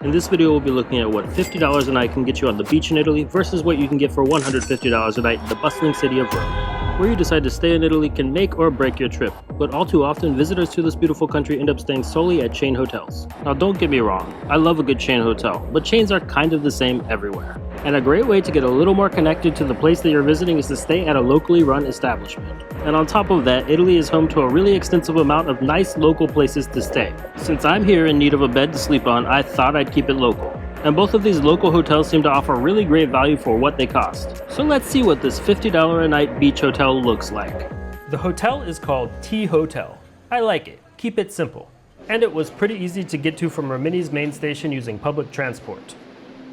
In this video, we'll be looking at what $50 a night can get you on the beach in Italy versus what you can get for $150 a night in the bustling city of Rome. Where you decide to stay in Italy can make or break your trip, but all too often, visitors to this beautiful country end up staying solely at chain hotels. Now don't get me wrong, I love a good chain hotel, but chains are kind of the same everywhere. And a great way to get a little more connected to the place that you're visiting is to stay at a locally run establishment. And on top of that, Italy is home to a really extensive amount of nice local places to stay. Since I'm here in need of a bed to sleep on, I thought I'd keep it local. And both of these local hotels seem to offer really great value for what they cost. So let's see what this $50 a night beach hotel looks like. The hotel is called T Hotel. I like it. Keep it simple. And it was pretty easy to get to from Rimini's main station using public transport.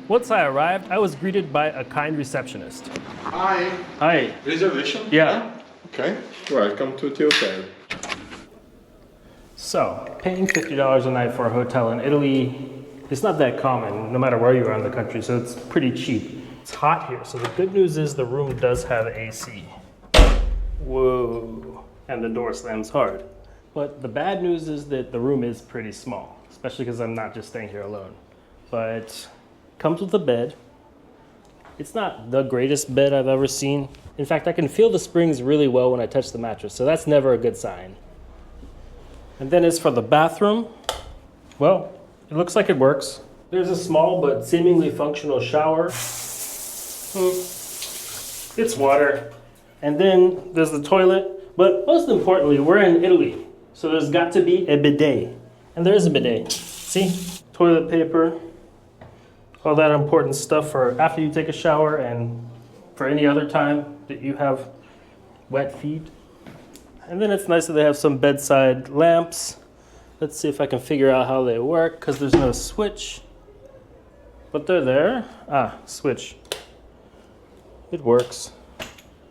Once I arrived, I was greeted by a kind receptionist. Hi. Hi. Reservation? Yeah. Okay. Welcome to the hotel. So, paying $50 a night for a hotel in Italy, it's not that common, no matter where you are in the country, so it's pretty cheap. It's hot here, so the good news is the room does have AC. Whoa. And the door slams hard. But the bad news is that the room is pretty small, especially because I'm not just staying here alone. But comes with a bed. It's not the greatest bed I've ever seen. In fact, I can feel the springs really well when I touch the mattress, so that's never a good sign. And then as for the bathroom, well, it looks like it works. There's a small but seemingly functional shower. It's water. And then there's the toilet. But most importantly, we're in Italy, so there's got to be a bidet. And there is a bidet. See? Toilet paper. All that important stuff for after you take a shower and for any other time that you have wet feet. And then it's nice that they have some bedside lamps. Let's see if I can figure out how they work, because there's no switch. But they're there. Switch. It works.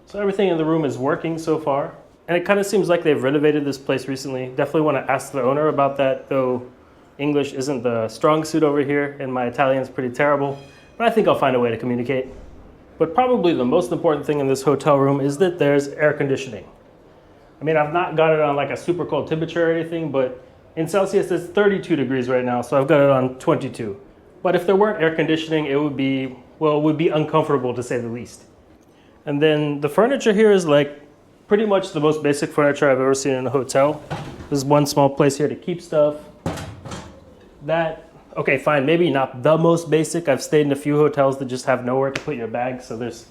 So everything in the room is working so far. And it kind of seems like they've renovated this place recently. Definitely want to ask the owner about that, though English isn't the strong suit over here, and my Italian's pretty terrible. But I think I'll find a way to communicate. But probably the most important thing in this hotel room is that there's air conditioning. I mean, I've not got it on like a super cold temperature or anything, but in Celsius, it's 32 degrees right now, so I've got it on 22. But if there weren't air conditioning, it would be uncomfortable to say the least. And then the furniture here is like pretty much the most basic furniture I've ever seen in a hotel. There's one small place here to keep stuff. Okay, fine, maybe not the most basic. I've stayed in a few hotels that just have nowhere to put your bag, so there's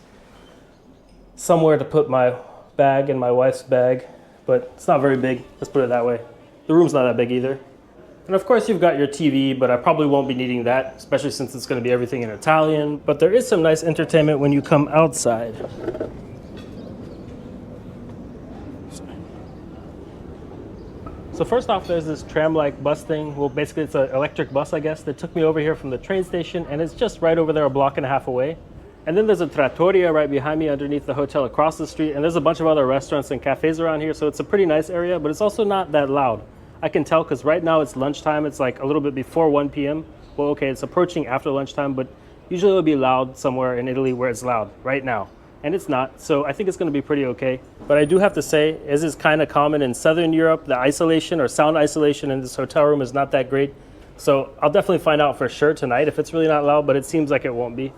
somewhere to put my bag and my wife's bag, but it's not very big, let's put it that way. The room's not that big either. And of course you've got your TV, but I probably won't be needing that, especially since it's going to be everything in Italian. But there is some nice entertainment when you come outside. So first off, there's this tram-like bus thing. Well, basically it's an electric bus, I guess, that took me over here from the train station, and it's just right over there, a block and a half away. And then there's a trattoria right behind me underneath the hotel across the street, and there's a bunch of other restaurants and cafes around here, so it's a pretty nice area, but it's also not that loud. I can tell because right now it's lunchtime. It's like a little bit before 1 p.m. Well, okay, it's approaching after lunchtime, but usually it'll be loud somewhere in Italy where it's loud right now. And it's not, so I think it's going to be pretty okay. But I do have to say, as is kind of common in Southern Europe, the isolation or sound isolation in this hotel room is not that great. So I'll definitely find out for sure tonight if it's really not loud, but it seems like it won't be.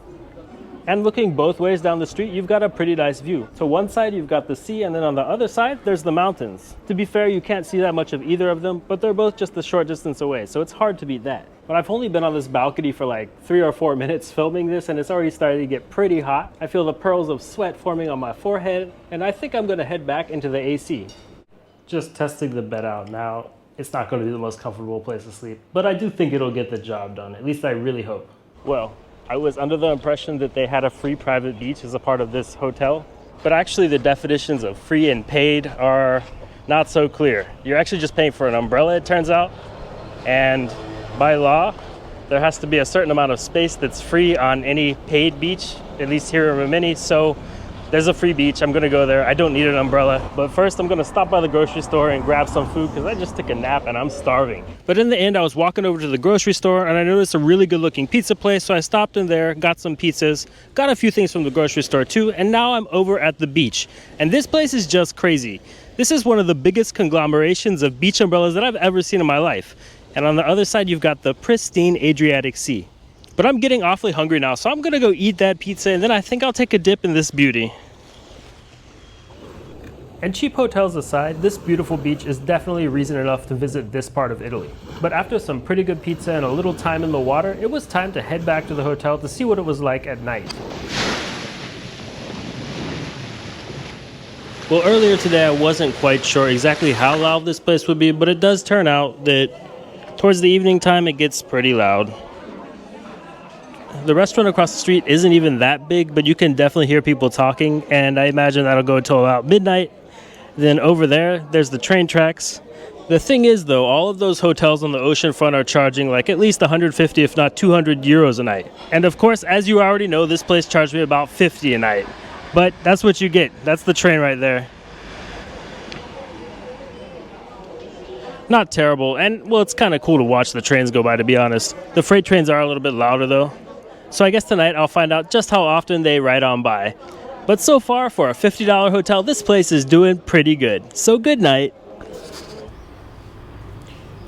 And looking both ways down the street, you've got a pretty nice view. So one side, you've got the sea, and then on the other side, there's the mountains. To be fair, you can't see that much of either of them, but they're both just a short distance away, so it's hard to beat that. But I've only been on this balcony for like 3 or 4 minutes filming this, and it's already starting to get pretty hot. I feel the pearls of sweat forming on my forehead, and I think I'm gonna head back into the AC. Just testing the bed out now. It's not gonna be the most comfortable place to sleep, but I do think it'll get the job done. At least I really hope. Well, I was under the impression that they had a free private beach as a part of this hotel, but actually the definitions of free and paid are not so clear. You're actually just paying for an umbrella, it turns out, and by law, there has to be a certain amount of space that's free on any paid beach, at least here in Rimini, so there's a free beach. I'm gonna go there. I don't need an umbrella. But first, I'm gonna stop by the grocery store and grab some food because I just took a nap and I'm starving. But in the end, I was walking over to the grocery store and I noticed a really good looking pizza place. So I stopped in there, got some pizzas, got a few things from the grocery store too. And now I'm over at the beach. And this place is just crazy. This is one of the biggest conglomerations of beach umbrellas that I've ever seen in my life. And on the other side, you've got the pristine Adriatic Sea. But I'm getting awfully hungry now, so I'm gonna go eat that pizza, and then I think I'll take a dip in this beauty. And cheap hotels aside, this beautiful beach is definitely reason enough to visit this part of Italy. But after some pretty good pizza and a little time in the water, it was time to head back to the hotel to see what it was like at night. Well, earlier today I wasn't quite sure exactly how loud this place would be, but it does turn out that towards the evening time it gets pretty loud. The restaurant across the street isn't even that big, but you can definitely hear people talking, and I imagine that'll go until about midnight. Then over there's the train tracks. The thing is, though, all of those hotels on the ocean front are charging like at least 150, if not 200 euros a night. And of course, as you already know, this place charged me about 50 a night. But that's what you get. That's the train right there. Not terrible, and well, it's kind of cool to watch the trains go by, to be honest. The freight trains are a little bit louder, though. So I guess tonight I'll find out just how often they ride on by. But so far, for a $50 hotel, this place is doing pretty good. So good night.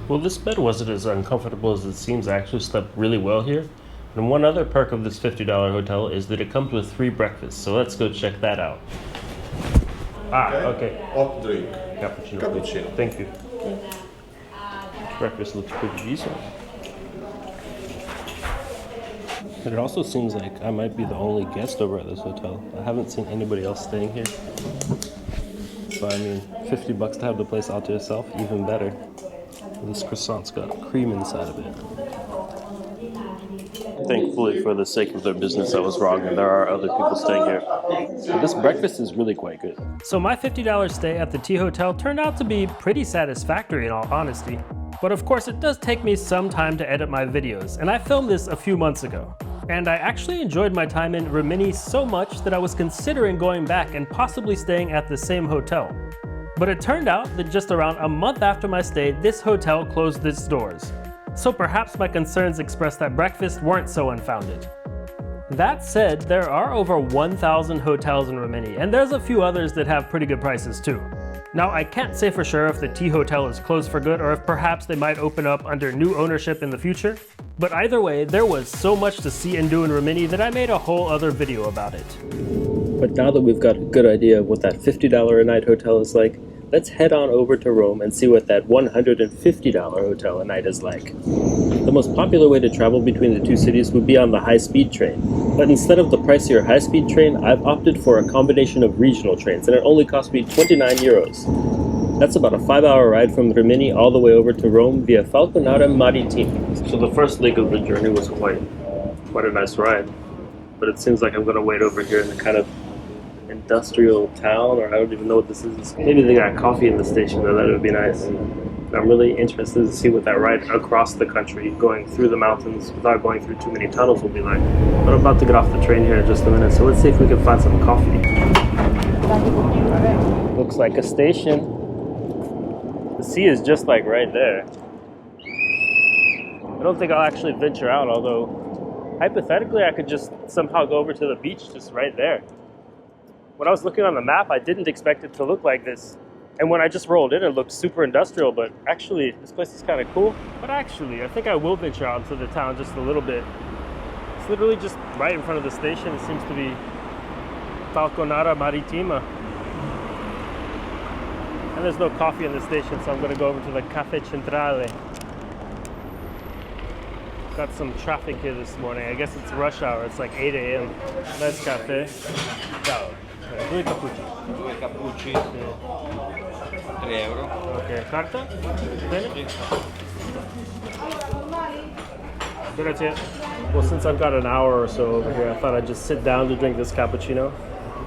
Well, this bed wasn't as uncomfortable as it seems. I actually slept really well here. And one other perk of this $50 hotel is that it comes with free breakfast. So let's go check that out. Okay. Hot drink. Cappuccino. Cappuccino. Thank you. Breakfast looks pretty decent. But it also seems like I might be the only guest over at this hotel. I haven't seen anybody else staying here. So I mean, $50 to have the place all to yourself, even better. This croissant's got cream inside of it. Thankfully, for the sake of their business, I was wrong, and there are other people staying here. But this breakfast is really quite good. So my $50 stay at the T Hotel turned out to be pretty satisfactory in all honesty. But of course, it does take me some time to edit my videos, and I filmed this a few months ago. And I actually enjoyed my time in Rimini so much that I was considering going back and possibly staying at the same hotel. But it turned out that just around a month after my stay, this hotel closed its doors. So perhaps my concerns expressed at breakfast weren't so unfounded. That said, there are over 1,000 hotels in Rimini, and there's a few others that have pretty good prices too. Now, I can't say for sure if the T Hotel is closed for good or if perhaps they might open up under new ownership in the future. But either way, there was so much to see and do in Rimini that I made a whole other video about it. But now that we've got a good idea of what that $50 a night hotel is like, let's head on over to Rome and see what that $150 hotel a night is like. The most popular way to travel between the two cities would be on the high-speed train, but instead of the pricier high-speed train, I've opted for a combination of regional trains, and it only cost me 29 euros. That's about a 5-hour ride from Rimini all the way over to Rome via Falconata Marittima. So the first leg of the journey was quite a nice ride, but it seems like I'm going to wait over here in the kind of industrial town, or I don't even know what this is. Maybe they got coffee in the station, though. That would be nice. I'm really interested to see what that ride across the country, going through the mountains without going through too many tunnels, will be like. But I'm about to get off the train here in just a minute, so let's see if we can find some coffee. Looks like a station. The sea is just like right there. I don't think I'll actually venture out, although hypothetically I could just somehow go over to the beach just right there. When I was looking on the map, I didn't expect it to look like this. And when I just rolled in, it looked super industrial, but actually, this place is kind of cool. But actually, I think I will venture out into the town just a little bit. It's literally just right in front of the station. It seems to be Falconata Marittima. And there's no coffee in the station, so I'm going to go over to the Caffè Centrale. Got some traffic here this morning. I guess it's rush hour. It's like 8 a.m. Nice cafe. Ciao. Due cappuccini. Due cappucci, 3 euro. Okay, carta? Bene? Grazie. Well, since I've got an hour or so over here, I thought I'd just sit down to drink this cappuccino.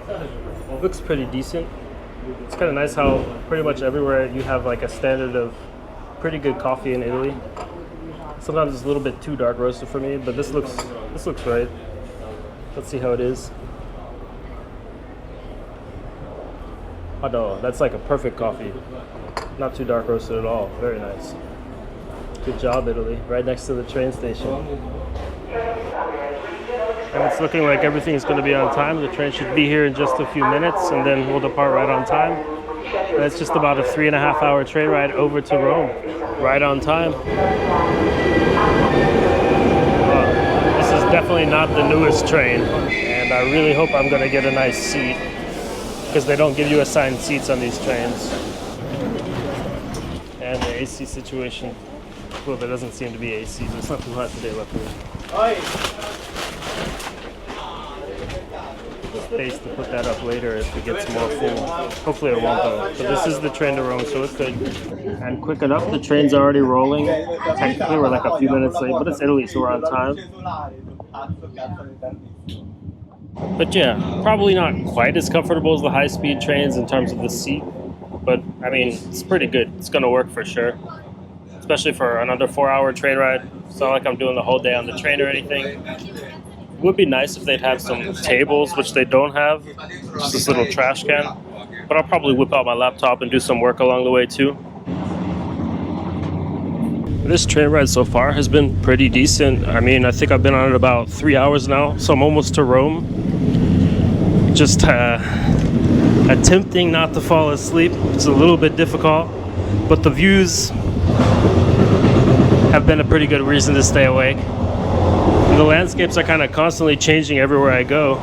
It looks pretty decent. It's kind of nice how pretty much everywhere you have like a standard of pretty good coffee in Italy. Sometimes it's a little bit too dark roasted for me, but this looks right. Let's see how it is. Oh no, that's like a perfect coffee. Not too dark roasted at all. Very nice. Good job, Italy. Right next to the train station. And it's looking like everything's going to be on time. The train should be here in just a few minutes, and then we'll depart right on time. That's just about a 3.5-hour train ride over to Rome, right on time. This is definitely not the newest train, and I really hope I'm gonna get a nice seat, because they don't give you assigned seats on these trains. And the AC situation, well, there doesn't seem to be AC. It's not too hot today, luckily. Space to put that up later if it gets more full. Hopefully it won't though. But this is the train to Rome, so it could. And quick enough, the train's already rolling. Technically we're like a few minutes late, but it's Italy, so we're on time. But yeah, probably not quite as comfortable as the high-speed trains in terms of the seat. But I mean, it's pretty good. It's gonna work for sure. Especially for an under 4-hour train ride. It's not like I'm doing the whole day on the train or anything. It would be nice if they'd have some tables, which they don't have. Just this little trash can. But I'll probably whip out my laptop and do some work along the way too. This train ride so far has been pretty decent. I mean, I think I've been on it about 3 hours now, so I'm almost to Rome. Just attempting not to fall asleep. It's a little bit difficult, but the views have been a pretty good reason to stay awake. And the landscapes are kind of constantly changing everywhere I go.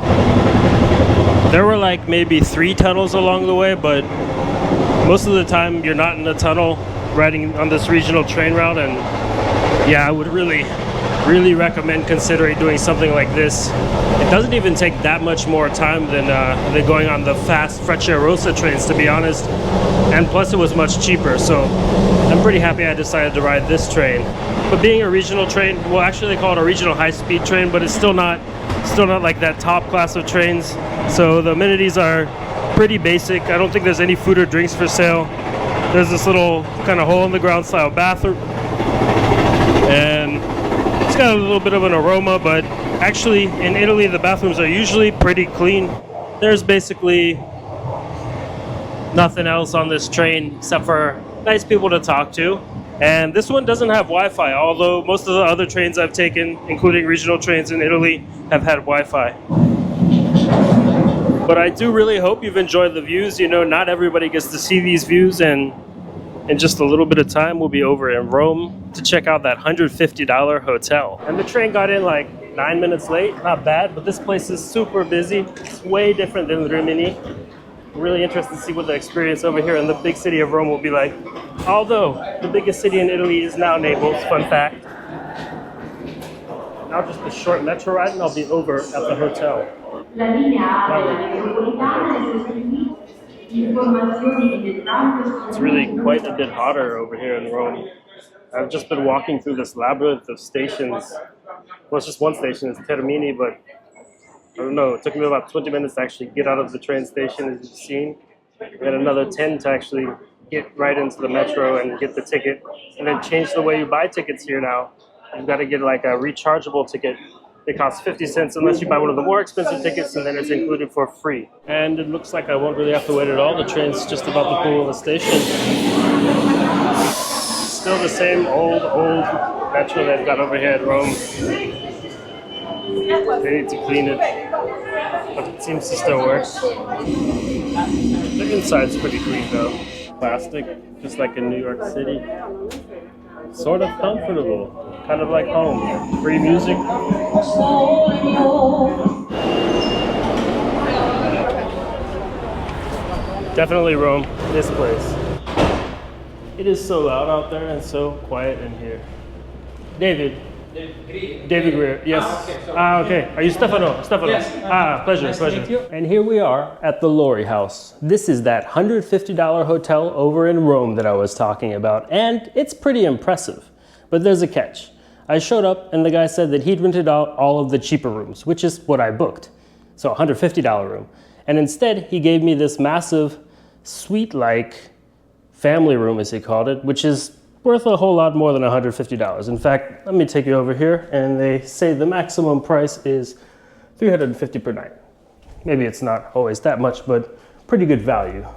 There were like maybe 3 tunnels along the way, but most of the time you're not in a tunnel riding on this regional train route. And yeah, I would really recommend considering doing something like this. It doesn't even take that much more time than going on the fast Frecciarossa trains, to be honest. And plus it was much cheaper, so I'm pretty happy I decided to ride this train. But being a regional train, well, actually they call it a regional high-speed train, but it's still not like that top class of trains. So the amenities are pretty basic. I don't think there's any food or drinks for sale. There's this little kind of hole-in-the-ground style bathroom, and it's got a little bit of an aroma, but actually in Italy the bathrooms are usually pretty clean. There's basically nothing else on this train except for nice people to talk to. And this one doesn't have Wi-Fi, although most of the other trains I've taken, including regional trains in Italy, have had Wi-Fi. But I do really hope you've enjoyed the views. You know, not everybody gets to see these views, and in just a little bit of time we'll be over in Rome to check out that $150 hotel. And the train got in like 9 minutes late, not bad, but this place is super busy. It's way different than Rimini. I'm really interested to see what the experience over here in the big city of Rome will be like. Although, the biggest city in Italy is now Naples, fun fact. Now just a short metro ride and I'll be over at the hotel. It's really quite a bit hotter over here in Rome. I've just been walking through this labyrinth of stations. Well, it's just one station, it's Rimini, but I don't know, it took me about 20 minutes to actually get out of the train station, as you've seen. And another 10 to actually get right into the metro and get the ticket. And then change the way you buy tickets here now. You've got to get like a rechargeable ticket. It costs 50 cents unless you buy one of the more expensive tickets, and then it's included for free. And it looks like I won't really have to wait at all. The train's just about to pull in the station. Still the same old metro they've got over here at Rome. They need to clean it, but it seems to still work. The inside's pretty clean though. Plastic, just like in New York City. Sort of comfortable, kind of like home. Free music. Definitely Rome, this place. It is so loud out there and so quiet in here. David Greer, yes. Okay. Are you Stefano? Yes. Pleasure. Nice pleasure. To meet you. And here we are at the Lori House. This is that $150 hotel over in Rome that I was talking about, and it's pretty impressive. But there's a catch. I showed up, and the guy said that he'd rented out all of the cheaper rooms, which is what I booked. So $150 room. And instead, he gave me this massive, suite-like family room, as he called it, which is worth a whole lot more than $150. In fact, let me take you over here, and they say the maximum price is $350 per night. Maybe it's not always that much, but pretty good value.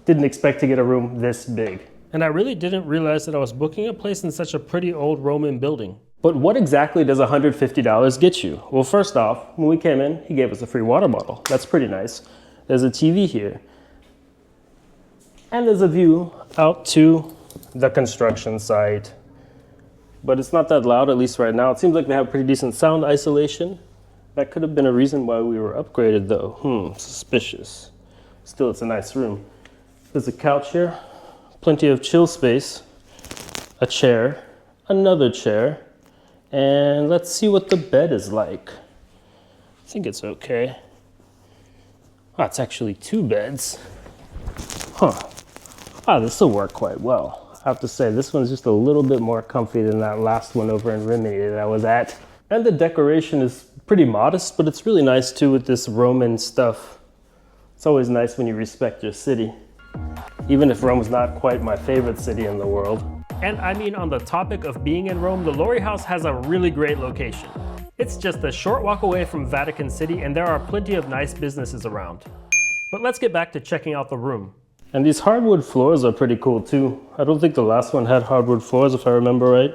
Didn't expect to get a room this big. And I really didn't realize that I was booking a place in such a pretty old Roman building. But what exactly does $150 get you? Well, first off, when we came in, he gave us a free water bottle. That's pretty nice. There's a TV here. And there's a view out to the construction site. But it's not that loud, at least right now. It seems like they have pretty decent sound isolation. That could have been a reason why we were upgraded though. Suspicious. Still, it's a nice room. There's a couch here, plenty of chill space, a chair, another chair, and let's see what the bed is like. I think it's okay. Oh, it's actually 2 beds. This will work quite well. I have to say, this one's just a little bit more comfy than that last one over in Rimini that I was at. And the decoration is pretty modest, but it's really nice too with this Roman stuff. It's always nice when you respect your city, even if Rome's not quite my favorite city in the world. And I mean, on the topic of being in Rome, the Lori House has a really great location. It's just a short walk away from Vatican City, and there are plenty of nice businesses around. But let's get back to checking out the room. And these hardwood floors are pretty cool too. I don't think the last one had hardwood floors, if I remember right.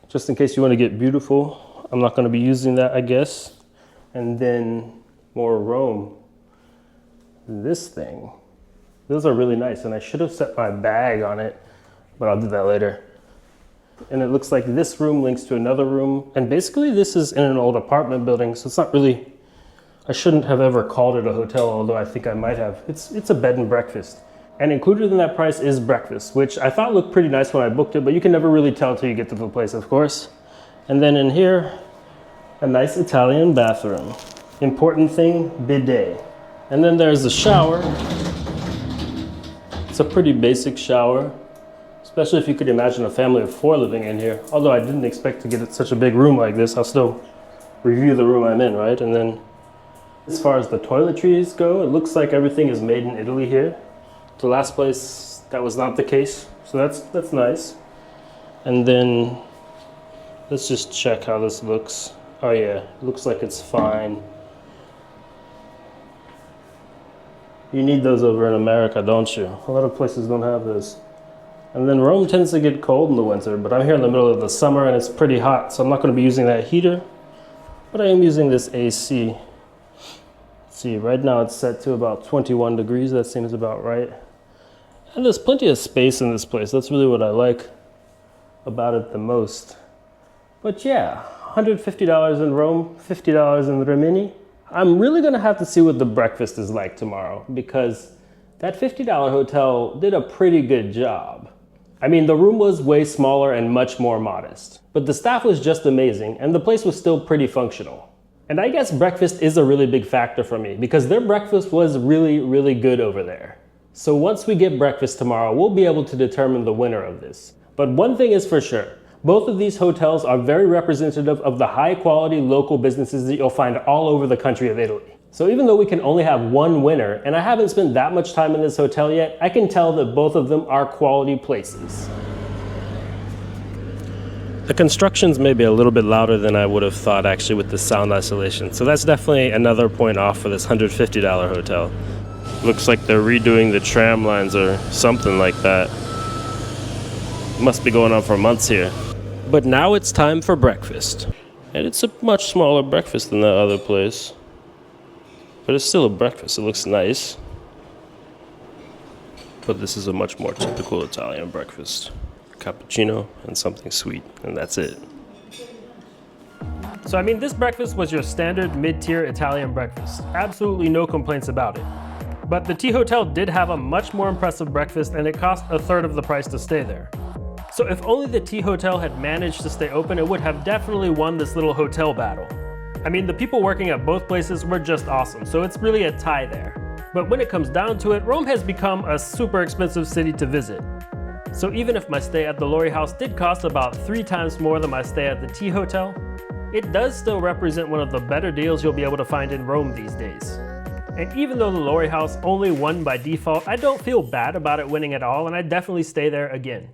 Just in case you want to get beautiful, I'm not going to be using that, I guess. And then more Rome. This thing. Those are really nice, and I should have set my bag on it, but I'll do that later. And it looks like this room links to another room, and basically this is in an old apartment building, so it's not really, I shouldn't have ever called it a hotel, although I think I might have. It's a bed and breakfast. And included in that price is breakfast, which I thought looked pretty nice when I booked it, but you can never really tell until you get to the place, of course. And then in here, a nice Italian bathroom. Important thing, bidet. And then there's the shower. It's a pretty basic shower, especially if you could imagine a family of 4 living in here. Although I didn't expect to get such a big room like this, I'll still review the room I'm in, right? And then as far as the toiletries go, it looks like everything is made in Italy here. The last place, that was not the case, so that's nice. And then let's just check how this looks. Oh yeah, it looks like it's fine. You need those over in America, don't you? A lot of places don't have those. And then Rome tends to get cold in the winter, but I'm here in the middle of the summer and it's pretty hot, so I'm not going to be using that heater, but I am using this AC. Let's see, right now it's set to about 21 degrees, that seems about right. And there's plenty of space in this place. That's really what I like about it the most. But yeah, $150 in Rome, $50 in Rimini. I'm really gonna have to see what the breakfast is like tomorrow, because that $50 hotel did a pretty good job. I mean, the room was way smaller and much more modest, but the staff was just amazing and the place was still pretty functional. And I guess breakfast is a really big factor for me, because their breakfast was really, really good over there. So once we get breakfast tomorrow, we'll be able to determine the winner of this. But one thing is for sure, both of these hotels are very representative of the high quality local businesses that you'll find all over the country of Italy. So even though we can only have one winner, and I haven't spent that much time in this hotel yet, I can tell that both of them are quality places. The construction's maybe a little bit louder than I would have thought actually with the sound isolation. So that's definitely another point off for this $150 hotel. Looks like they're redoing the tram lines or something like that. Must be going on for months here. But now it's time for breakfast. And it's a much smaller breakfast than that other place. But it's still a breakfast, it looks nice. But this is a much more typical Italian breakfast. Cappuccino and something sweet, and that's it. So I mean, this breakfast was your standard mid-tier Italian breakfast. Absolutely no complaints about it. But the T Hotel did have a much more impressive breakfast, and it cost a third of the price to stay there. So if only the T Hotel had managed to stay open, it would have definitely won this little hotel battle. I mean, the people working at both places were just awesome, so it's really a tie there. But when it comes down to it, Rome has become a super expensive city to visit. So even if my stay at the Lori House did cost about 3 times more than my stay at the T Hotel, it does still represent one of the better deals you'll be able to find in Rome these days. And even though the Lori House only won by default, I don't feel bad about it winning at all, and I'd definitely stay there again.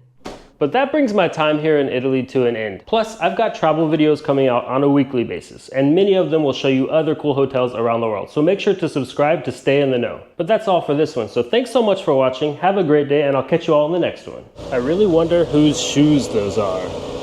But that brings my time here in Italy to an end. Plus, I've got travel videos coming out on a weekly basis, and many of them will show you other cool hotels around the world. So make sure to subscribe to stay in the know. But that's all for this one. So thanks so much for watching. Have a great day, and I'll catch you all in the next one. I really wonder whose shoes those are.